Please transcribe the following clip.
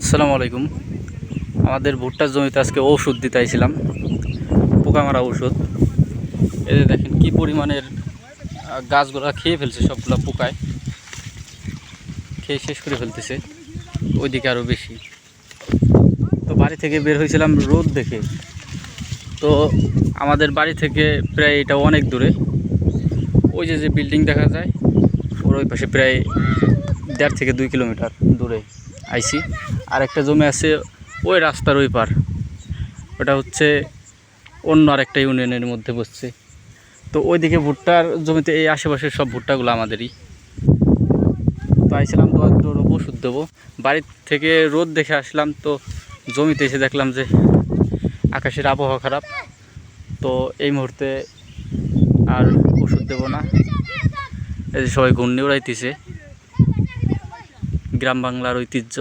আসসালামু আলাইকুম। আমাদের ভুট্টার জমিতে আজকে ঔষধ দিতে আইছিলাম, পোকা মারা ঔষধ। এই যে দেখেন কি পরিমাণের গাছগুলা খেয়ে ফেলছে, সবগুলা পোকায় খেয়ে শেষ করে ফেলতেছে, ওইদিকে আরও বেশি। তো বাড়ি থেকে বের হয়েছিলাম রোদ দেখে। তো আমাদের বাড়ি থেকে প্রায় এটা অনেক দূরে, ওই যে যে বিল্ডিং দেখা যায় ওর ওই পাশে প্রায় 1.5 থেকে 2 কিলোমিটার দূরে আইছি। আর একটা জমি আছে ওই রাস্তার ওই পার, ওটা হচ্ছে অন্য আরেকটা ইউনিয়নের মধ্যে বসছে। তো ওইদিকে ভুট্টার জমিতে এই আশেপাশের সব ভুট্টাগুলো আমাদেরই। তো আইছিলাম তো একটু ওষুধ দেবো, বাড়ির থেকে রোদ দেখে আসলাম। তো জমিতে এসে দেখলাম যে আকাশের আবহাওয়া খারাপ, তো এই মুহূর্তে আর ওষুধ দেবো না। এই যে সবাই ঘূর্ণি উড়াইতেছে, গ্রাম বাংলার ঐতিহ্য।